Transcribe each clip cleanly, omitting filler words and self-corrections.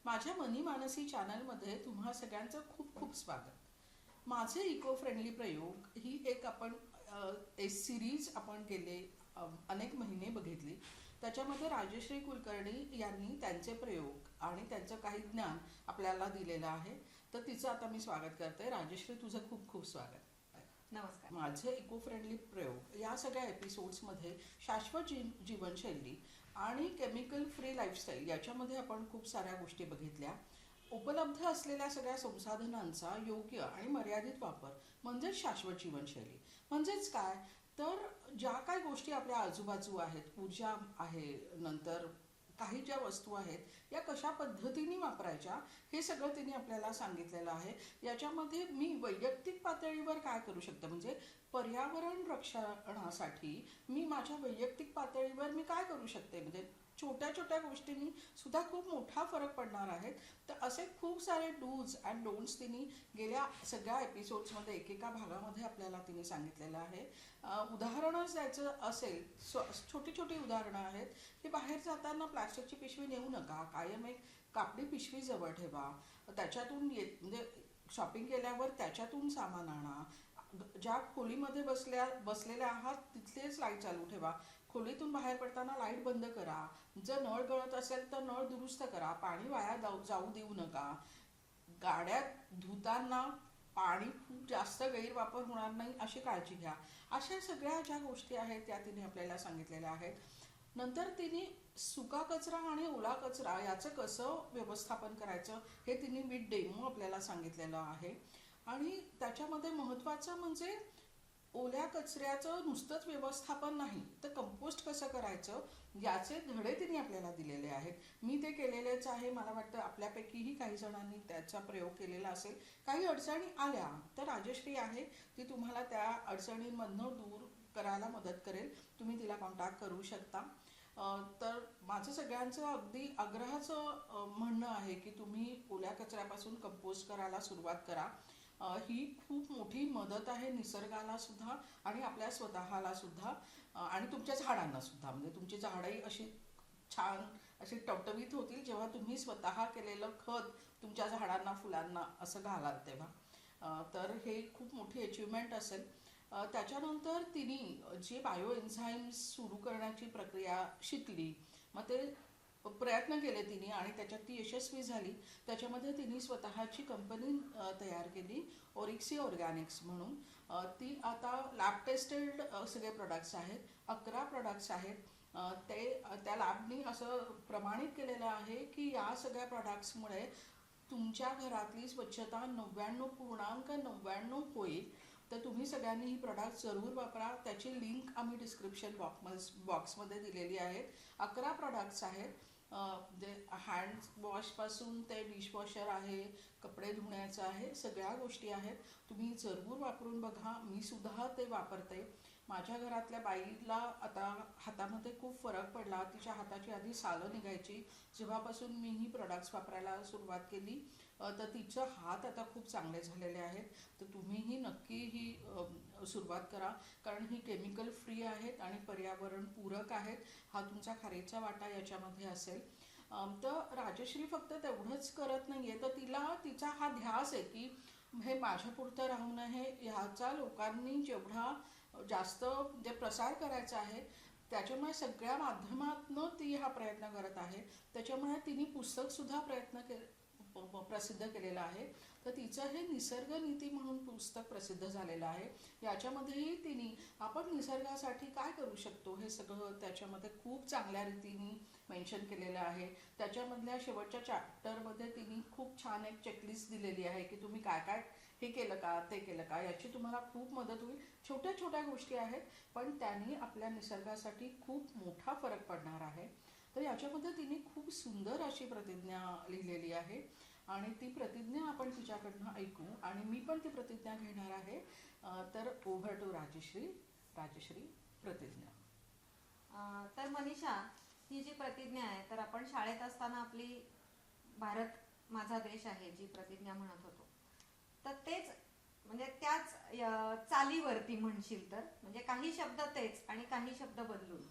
माझ्या मनी मानसी चॅनलमध्ये तुम्हा सगळ्यांचं खूप खूप स्वागत। माझे इको फ्रेंडली प्रयोग ही एक आपण सिरीज आपण गेले अनेक महिने बघितली। त्याच्यामध्ये राजश्री कुलकर्णी यांनी त्यांचे प्रयोग आणि त्यांचं काही ज्ञान आपल्याला दिलेलं आहे, तर तिचं आता मी स्वागत करते। राजश्री, तुझं खूप खूप स्वागत। नमस्कार। माझे इको फ्रेंडली प्रयोग या सगळ्या एपिसोड्समध्ये शाश्वत जीवनशैली आणि केमिकल फ्री लाईफस्टाईल याच्यामध्ये आपण खूप साऱ्या गोष्टी बघितल्या। उपलब्ध असलेल्या सगळ्या संसाधनांचा योग्य आणि मर्यादित वापर म्हणजेच शाश्वत जीवनशैली। म्हणजेच काय तर ज्या काही गोष्टी आपल्या आजूबाजू आहेत, ऊर्जा आहे, नंतर काही ज्या वस्तू आहेत या कशा पद्धतीने वापरायच्या हे सगळं तिने आपल्याला सांगितलेलं आहे। याच्यामध्ये मी वैयक्तिक पातळीवर काय करू शकते, म्हणजे पर्यावरण रक्षणासाठी मी माझ्या वैयक्तिक पातळीवर मी काय करू शकते, म्हणजे छोट्या छोट्या गोष्टींनी सुद्धा खूप मोठा फरक पडणार आहेत। तर असे खूप सारे डूज अँड डोंट्स तिने गेल्या सगळ्या एपिसोड्समध्ये एकेका भागामध्ये आपल्याला तिने सांगितलेलं आहे। उदाहरणच द्यायचं असेल, छोटी छोटी उदाहरणं आहेत की बाहेर जाताना प्लास्टिकची पिशवी नेऊ नका, कायम एक कापडी पिशवी जवळ ठेवा, त्याच्यातून म्हणजे शॉपिंग केल्यावर त्याच्यातून सामान आणा, ज्या खोलीमध्ये बसलेल्या आहात तिथलेच लाईट चालू ठेवा, खोलीतून बाहेर पडताना लाईट बंद करा, जर नळ गळत असेल तर नळ दुरुस्त करा, पाणी वाया जाऊ देऊ नका, गाड्या धुताना पाणी खूप जास्त गैरवापर होणार नाही अशी काळजी घ्या। अशा सगळ्या ज्या गोष्टी आहेत त्या तिने आपल्याला सांगितलेल्या आहेत। नंतर तिने सुका कचरा आणि ओला कचरा याचं कसं व्यवस्थापन करायचं हे तिने विथ डेमो आपल्याला सांगितलेलं आहे। आणि त्याच्यामध्ये महत्त्वाचं म्हणजे ओल्या कचऱ्याचं नुसतंच व्यवस्थापन नाही तर कंपोस्ट कसं करायचं याचे धडे तिने आपल्याला दिलेले आहेत। मी ते केलेलेच आहे, मला वाटतं आपल्यापैकीही काही जणांनी त्याचा प्रयोग केलेला असेल। काही अडचणी आल्या तर राजश्री आहे, ती तुम्हाला त्या अडचणींमधनं दूर करायला मदत करेल, तुम्ही तिला कॉन्टॅक्ट करू शकता। तर माझं सगळ्यांचं अगदी आग्रहाचं म्हणणं आहे की तुम्ही ओल्या कचऱ्यापासून कंपोस्ट करायला सुरुवात करा। ही खूप मोठी मदत आहे निसर्गाला सुद्धा आणि आपल्या स्वतःला सुद्धा आणि तुमच्या झाडांना सुद्धा, म्हणजे तुमची झाडंही अशी छान अशी टवटवीत होतील जेव्हा तुम्ही स्वतः केलेलं खत तुमच्या झाडांना फुलांना असं घालाल तेव्हा। तर हे खूप मोठी अचिव्हमेंट असेल। त्याच्यानंतर तिने जे बायो एन्झाईम्स सुरू करण्याची प्रक्रिया शिकली, मग ते प्रयत्न केले तिने आणि त्याच्यात ती यशस्वी झाली। त्याच्यामध्ये तिने स्वतःची कंपनी तयार केली, ओरिक्सी ऑर्गॅनिक्स म्हणून। ती आता लॅब टेस्टेड सगळे प्रोडक्ट्स आहेत, 11 प्रोडक्ट्स आहेत। ते त्या लॅबनी असं प्रमाणित केलेलं आहे की या सगळ्या प्रोडक्ट्समुळे तुमच्या घरातली स्वच्छता 99.99 होईल। तर तुम्ही सगळ्यांनी ही प्रोडक्ट जरूर वापरा। त्याची लिंक आम्ही डिस्क्रिप्शन बॉक्समध्ये दिलेली आहे। 11 प्रोडक्ट्स आहेत, जे हँड वॉशपासून ते डिशवॉशर आहे, कपडे धुण्याचं आहे, सगळ्या गोष्टी आहेत। तुम्ही जरूर वापरून बघा, मी सुद्धा ते वापरते। माझ्या घरातल्या बाईला आता हातामध्ये खूप फरक पडला, तिच्या हाताची आधी सालं निघायची, जेव्हापासून मी ही प्रोडक्ट्स वापरायला सुरुवात केली तर तिचे हात आता खूप चांगले झालेले आहेत। तर तुम्हीही नक्की ही सुरुवात करा, कारण ही केमिकल फ्री आहेत आणि पर्यावरण पूरक आहेत। हा तुमचा खारीचा वाटा याच्यामध्ये असेल। तर राजश्री फक्त तेवढंच करत नाहीये, तर तिचा हा ध्यास आहे की हे माझ्यापुरतं राहू नये, ह्याचा लोकांनी जेवढा जास्त जे प्रसार करायचा आहे त्याच्यामुळे सगळ्या माध्यमातनं ती हा प्रयत्न करत आहे। त्याच्यामुळे तिने पुस्तकसुद्धा प्रसिद्ध केलेलं आहे। तर तिचं हे निसर्ग नीती म्हणून पुस्तक प्रसिद्ध झालेलं आहे। याच्यामध्येही तिने आपण निसर्गासाठी काय करू शकतो हे सगळं त्याच्यामध्ये खूप चांगल्या रीतीने मेन्शन केलेलं आहे। त्याच्यामधल्या शेवटच्या चॅप्टरमध्ये तिने खूप छान एक चेकलिस्ट दिलेली आहे की तुम्ही काय काय हे केलं का, ते केलं का, याची तुम्हाला खूप मदत होईल। छोट्या छोट्या गोष्टी आहेत पण त्यांनी आपल्या निसर्गासाठी खूप मोठा फरक पडणार आहे। तर याच्यामध्ये तिने खूप सुंदर अशी प्रतिज्ञा लिहिलेली आहे आणि ती प्रतिज्ञा आपण तिच्याकडनं ऐकू आणि मी पण ती प्रतिज्ञा घेणार आहे। तर ओव्हर टू राजश्री। राजश्री, प्रतिज्ञा। तर मनीषा, ही जी प्रतिज्ञा आहे तर आपण शाळेत असताना आपली भारत माझा देश आहे जी प्रतिज्ञा म्हणत होतो, तर तेच म्हणजे त्याच चालीवरती म्हणशील तर, म्हणजे काही शब्द तेच आणि काही शब्द बदलून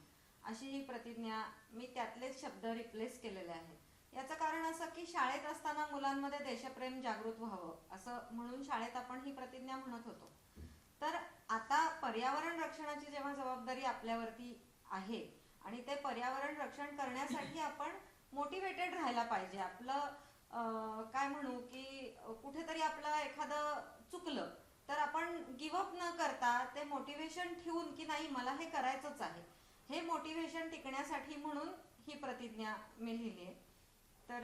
अशी ही प्रतिज्ञा, मी त्यातलेच शब्द रिप्लेस केलेले आहेत। याचं कारण असं की शाळेत असताना मुलांमध्ये देशप्रेम जागृत व्हावं असं म्हणून शाळेत आपण ही प्रतिज्ञा म्हणत होतो. तर आता पर्यावरण रक्षणाची जेव्हा जबाबदारी आपल्यावरती आहे आणि ते पर्यावरण रक्षण करण्यासाठी आपण मोटिवेटेड राहायला पाहिजे. आपलं काय म्हणू की कुठेतरी आपलं एखादं चुकलं तर आपण गिव्हअप न करता ते मोटिवेशन ठेवून की नाही मला हे करायचंच आहे, हे मोटिवेशन टिकण्यासाठी म्हणून ही प्रतिज्ञा मी लिहिली आहे. तर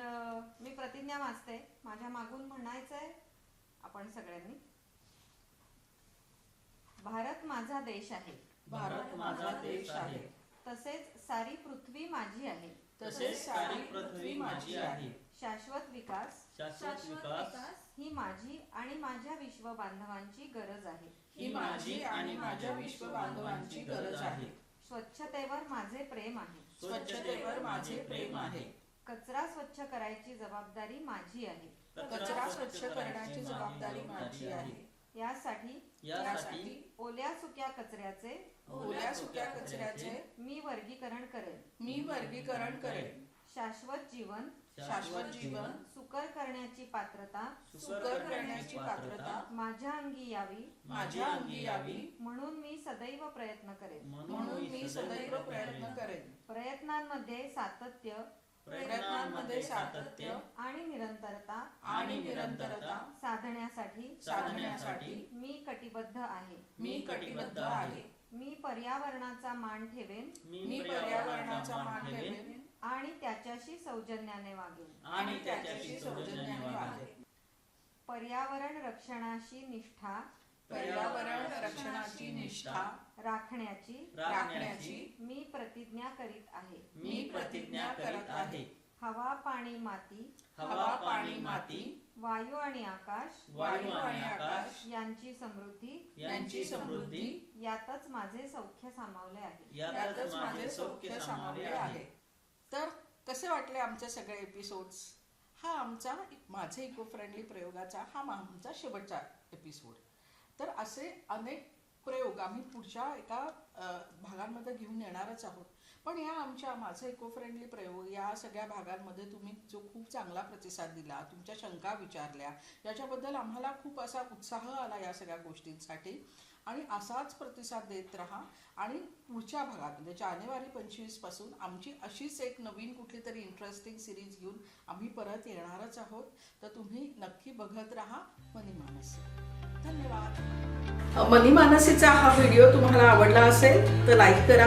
मी प्रतिज्ञा वाचते. माझ्या मागून म्हणायचंय आपण सगळ्यांनी. भारत माझा देश आहे, भारत माझा देश आहे, तसेच सारी पृथ्वी माझी आहे, तसेच सारी पृथ्वी माझी आहे. शाश्वत विकास ही माझी आणि माझ्या विश्व बांधवांची गरज आहे, ही माझी आणि माझ्या विश्व बांधवांची गरज आहे. स्वच्छतेवर माझे प्रेम आहे, स्वच्छतेवर माझे प्रेम आहे. कचरा स्वच्छ करायची जबाबदारी माझी आहे, कचरा स्वच्छ करण्याची जबाबदारी माझी आहे. यासाठी ओल्या सुक्या कचऱ्याचे मी वर्गीकरण करेन. शाश्वत जीवन सुकर करण्याची पात्रता माझ्या अंगी यावी म्हणून मी सदैव प्रयत्न करेन. प्रयत्नांमध्ये सातत्य आणि निरंतरता साधण्यासाठी मी कटिबद्ध आहे. मी पर्यावरणाचा मान ठेवेन आणि त्याच्याशी सौजन्याने वागेन. पर्यावरण रक्षणाची निष्ठा राखण्याची मी प्रतिज्ञा करीत आहे. हवा पाणी माती वायू आणि आकाश यांची समृद्धी यातच माझे सौख्य सामावले आहे. तर कसे वाटले आमचे सगळे एपिसोड्स? हा आमचा माझे इको फ्रेंडली प्रयोगाचा हा आमचा शेवटचा एपिसोड. तर असे अनेक प्रयोग आम्ही पुढच्या एका भागांमध्ये घेऊन येणारच आहोत. पण या आमच्या माझे इको फ्रेंडली प्रयोग या सगळ्या भागांमध्ये तुम्ही जो खूप चांगला प्रतिसाद दिला, तुमच्या शंका विचारल्या, याच्याबद्दल आम्हाला खूप असा उत्साह आला या सगळ्या गोष्टींसाठी. आणि असाच प्रतिसाद देत राहा. आणि पुढच्या भागात म्हणजे जानेवारी 25 पासून आमची अशीच एक नवीन कुठली तरी इंटरेस्टिंग सिरीज घेऊन आम्ही परत येणारच आहोत. तर तुम्ही नक्की बघत राहा मनीमानसी. धन्यवाद. मनीमानसीचा हा व्हिडिओ तुम्हाला आवडला असेल तर लाईक करा,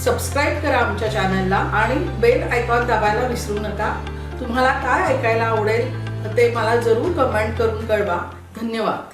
सबस्क्राईब करा आमच्या चॅनलला आणि बेल आयकॉन दाबायला विसरू नका. तुम्हाला काय ऐकायला आवडेल ते मला जरूर कमेंट करून कळवा. धन्यवाद.